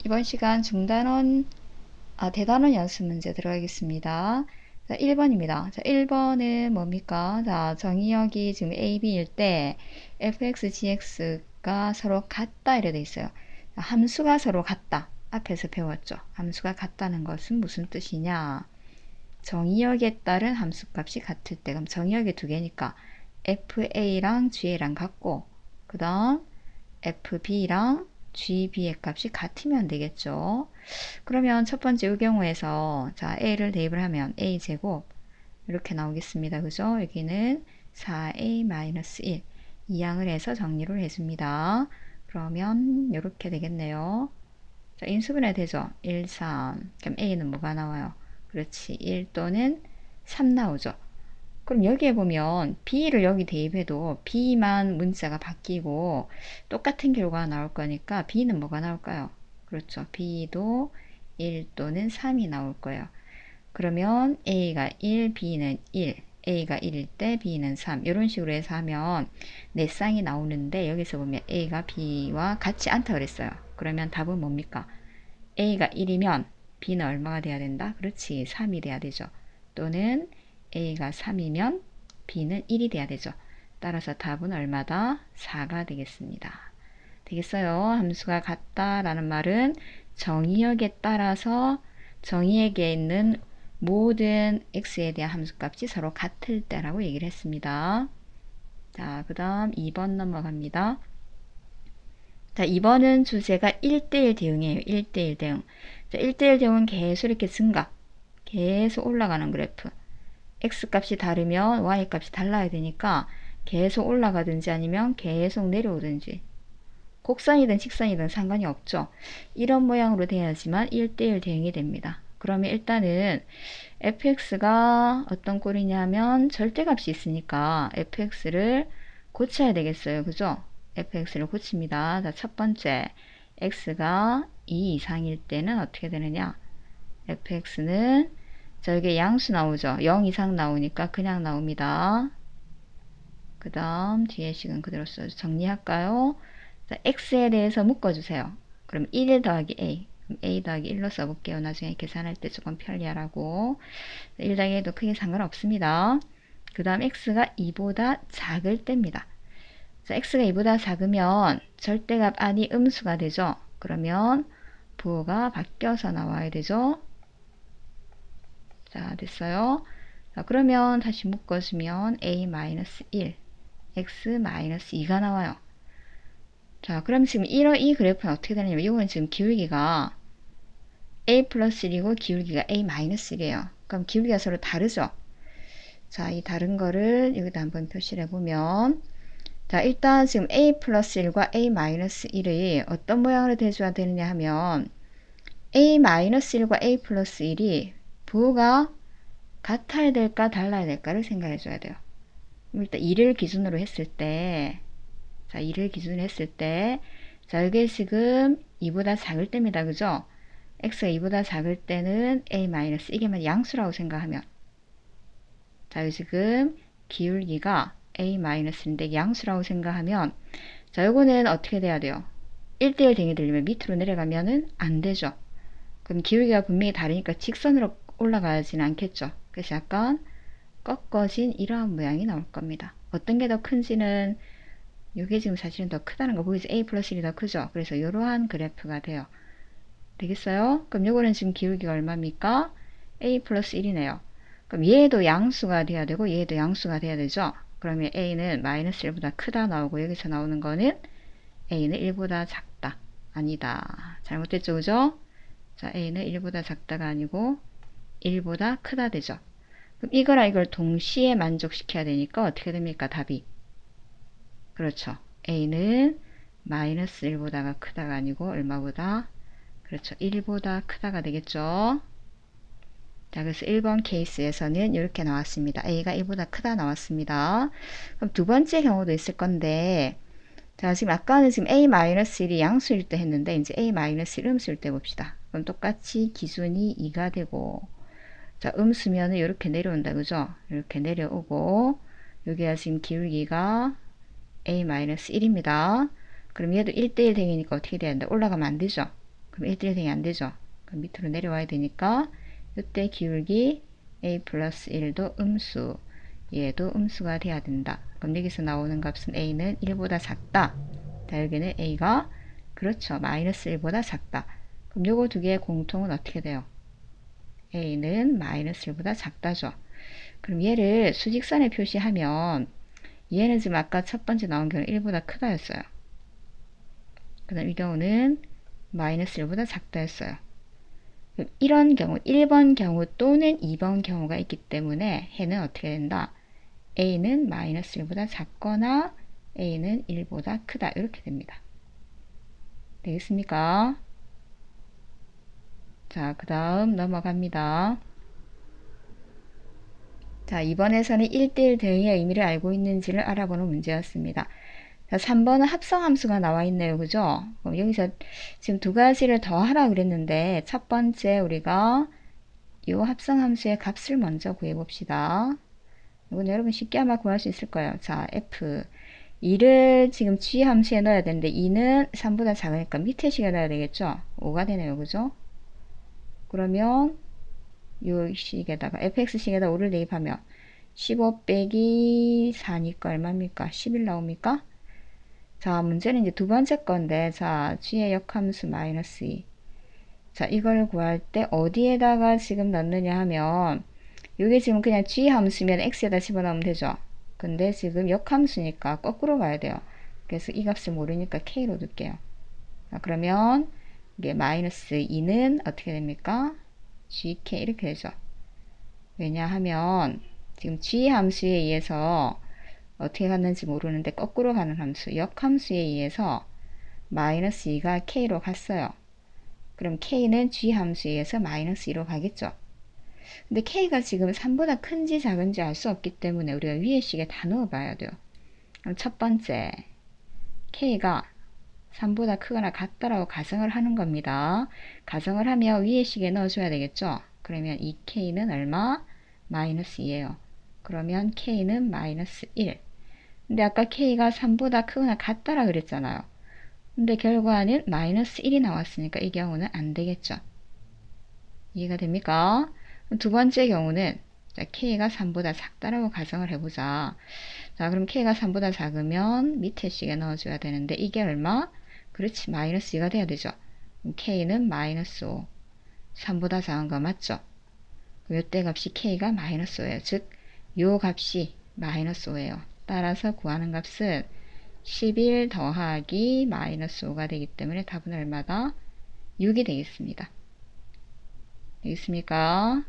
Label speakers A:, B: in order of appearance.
A: 이번 시간 중단원, 대단원 연습 문제 들어가겠습니다. 자, 1번입니다. 자, 1번은 뭡니까? 자, 정의역이 지금 A, B일 때 fx, gx가 서로 같다 이래 돼 있어요. 자, 함수가 서로 같다. 앞에서 배웠죠. 함수가 같다는 것은 무슨 뜻이냐? 정의역에 따른 함수값이 같을 때, 그럼 정의역이 두 개니까 fa랑 ga랑 같고, 그 다음 fb랑 gb의 값이 같으면 되겠죠. 그러면 첫 번째 이 경우에서 자 a를 대입을 하면 a제곱 이렇게 나오겠습니다. 그죠? 여기는 4a-1 이 양을 해서 정리를 해줍니다. 그러면 이렇게 되겠네요. 자, 인수분해 되죠? 1, 3. 그럼 a는 뭐가 나와요? 그렇지. 1 또는 3 나오죠. 그럼 여기에 보면 b를 여기 대입해도 b만 문자가 바뀌고 똑같은 결과가 나올 거니까 b는 뭐가 나올까요? 그렇죠. b도 1 또는 3이 나올 거예요. 그러면 a가 1, b는 1, a가 1일 때 b는 3 이런 식으로 해서 하면 네 쌍이 나오는데 여기서 보면 a가 b와 같지 않다 그랬어요. 그러면 답은 뭡니까? a가 1이면 b는 얼마가 돼야 된다? 그렇지. 3이 돼야 되죠. 또는 a가 3이면 b는 1이 돼야 되죠. 따라서 답은 얼마다? 4가 되겠습니다. 되겠어요? 함수가 같다라는 말은 정의역에 따라서 정의역에 있는 모든 x에 대한 함수값이 서로 같을 때라고 얘기를 했습니다. 자, 그 다음 2번 넘어갑니다. 자, 2번은 주제가 1대1 대응이에요. 1대1 대응. 자, 1대1 대응은 계속 이렇게 증가, 계속 올라가는 그래프. x값이 다르면 y값이 달라야 되니까 계속 올라가든지 아니면 계속 내려오든지 곡선이든 직선이든 상관이 없죠. 이런 모양으로 돼야지만 1대1 대응이 됩니다. 그러면 일단은 fx가 어떤 꼴이냐면 절대값이 있으니까 fx를 고쳐야 되겠어요. 그죠? fx를 고칩니다. 자, 첫 번째 x가 2 이상일 때는 어떻게 되느냐? fx는 저게 양수 나오죠. 0 이상 나오니까 그냥 나옵니다. 그 다음 뒤에 식은 그대로 써서 정리할까요? 자, x에 대해서 묶어주세요. 그럼 1 더하기 a, a 더하기 1로 써볼게요. 나중에 계산할 때 조금 편리하라고. 1 더하기 1도 크게 상관없습니다. 그 다음 x가 2보다 작을 때입니다. 자, x가 2보다 작으면 절대값 안이 음수가 되죠. 그러면 부호가 바뀌어서 나와야 되죠. 자, 됐어요. 자, 그러면 다시 묶어주면 a-1, x-2가 나와요. 자, 그럼 지금 이 그래프는 어떻게 되냐면 이건 지금 기울기가 a 플러스 1이고 기울기가 a-1이에요. 그럼 기울기가 서로 다르죠. 자, 이 다른 거를 여기다 한번 표시를 해보면 자, 일단 지금 a 플러스 1과 a-1이 어떤 모양으로 돼줘야 되느냐 하면 a-1과 a 플러스 1이 부호가 같아야 될까 달라야 될까를 생각해 줘야 돼요. 일단 2를 기준으로 했을 때 자, 2를 기준으로 했을 때 자, 이게 지금 2보다 작을 때입니다. 그죠? x가 2보다 작을 때는 a 마이너스 이게만 양수라고 생각하면 자, 여기 지금 기울기가 a 마이너스인데 양수라고 생각하면 자, 요거는 어떻게 돼야 돼요? 1대1 대응이 되려면 밑으로 내려가면은 안 되죠. 그럼 기울기가 분명히 다르니까 직선으로 올라가지는 않겠죠. 그래서 약간 꺾어진 이러한 모양이 나올 겁니다. 어떤 게 더 큰지는 이게 지금 사실은 더 크다는 거 보이죠? a 플러스 1이 더 크죠? 그래서 이러한 그래프가 돼요. 되겠어요? 그럼 요거는 지금 기울기가 얼마입니까? a 플러스 1이네요. 그럼 얘도 양수가 돼야 되고 얘도 양수가 돼야 되죠? 그러면 a는 마이너스 1보다 크다 나오고 여기서 나오는 거는 a는 1보다 작다. 아니다. 잘못됐죠? 그죠? 자, a는 1보다 작다가 아니고 1보다 크다 되죠. 그럼 이거랑 이걸 동시에 만족시켜야 되니까 어떻게 됩니까? 답이. 그렇죠. a는 마이너스 1보다가 크다가 아니고 얼마보다? 그렇죠. 1보다 크다가 되겠죠. 자, 그래서 1번 케이스에서는 이렇게 나왔습니다. a가 1보다 크다 나왔습니다. 그럼 두 번째 경우도 있을 건데 자, 지금 아까는 지금 a-1이 양수일 때 했는데 이제 a-1 음수일 때 봅시다. 그럼 똑같이 기준이 2가 되고 자, 음수면은 이렇게 내려온다. 그죠? 이렇게 내려오고 여기가 지금 기울기가 a-1입니다. 그럼 얘도 1대1 대응이니까 어떻게 돼야 된다? 올라가면 안 되죠. 그럼 1대1 대응이 안 되죠. 그럼 밑으로 내려와야 되니까 이때 기울기 a 플러스 1도 음수, 얘도 음수가 돼야 된다. 그럼 여기서 나오는 값은 a는 1보다 작다. 자, 여기는 a가 그렇죠. 마이너스 1보다 작다. 그럼 요거 두 개의 공통은 어떻게 돼요? a는 마이너스 1보다 작다죠. 그럼 얘를 수직선에 표시하면 얘는 지금 아까 첫 번째 나온 경우는 1보다 크다였어요. 그 다음 이 경우는 마이너스 1보다 작다였어요. 이런 경우 1번 경우 또는 2번 경우가 있기 때문에 해는 어떻게 된다? a는 마이너스 1보다 작거나 a는 1보다 크다 이렇게 됩니다. 되겠습니까? 자, 그 다음 넘어갑니다. 자, 이번에서는 1대1 대응의 의미를 알고 있는지를 알아보는 문제였습니다. 자, 3번은 합성함수가 나와 있네요. 그죠? 그럼 여기서 지금 두 가지를 더 하라 그랬는데 첫 번째 우리가 이 합성함수의 값을 먼저 구해봅시다. 이건 여러분 쉽게 아마 구할 수 있을 거예요. 자, f 2를 지금 g 함수에 넣어야 되는데 2는 3보다 작으니까 밑에 식에 넣어야 되겠죠? 5가 되네요. 그죠? 그러면 요 식에다가 fx식에다 5를 대입하면 15 빼기 4니까 얼마입니까? 11 나옵니까? 자, 문제는 이제 두 번째 건데, 자, g의 역함수 마이너스 2. 자, 이걸 구할 때 어디에다가 지금 넣느냐 하면, 이게 지금 그냥 g 함수면 x에다 집어넣으면 되죠. 근데 지금 역함수니까 거꾸로 가야 돼요. 그래서 이 값을 모르니까 k로 둘게요. 자, 그러면 이게 마이너스 2는 어떻게 됩니까? gk 이렇게 되죠. 왜냐하면 지금 g 함수에 의해서 어떻게 갔는지 모르는데 거꾸로 가는 함수, 역함수에 의해서 마이너스 2가 k로 갔어요. 그럼 k는 g 함수에 의해서 마이너스 2로 가겠죠. 근데 k가 지금 3보다 큰지 작은지 알 수 없기 때문에 우리가 위에 식에 다 넣어봐야 돼요. 그럼 첫 번째, k가 3보다 크거나 같다라고 가정을 하는 겁니다. 가정을 하면 위에 식에 넣어줘야 되겠죠. 그러면 이 k는 얼마? 마이너스 2예요. 그러면 k는 마이너스 1. 근데 아까 k가 3보다 크거나 같다라 그랬잖아요. 근데 결과는 마이너스 1이 나왔으니까 이 경우는 안 되겠죠. 이해가 됩니까? 두 번째 경우는 자, k가 3보다 작다라고 가정을 해보자. 자, 그럼 k가 3보다 작으면 밑에 식에 넣어줘야 되는데 이게 얼마? 그렇지, 마이너스 2가 돼야 되죠. 그럼 k는 마이너스 5. 3보다 작은 거 맞죠? 그럼 이때 값이 k가 마이너스 5예요. 즉, 요 값이 마이너스 5예요. 따라서 구하는 값은 11 더하기 마이너스 5가 되기 때문에 답은 얼마다? 6이 되겠습니다. 되겠습니까?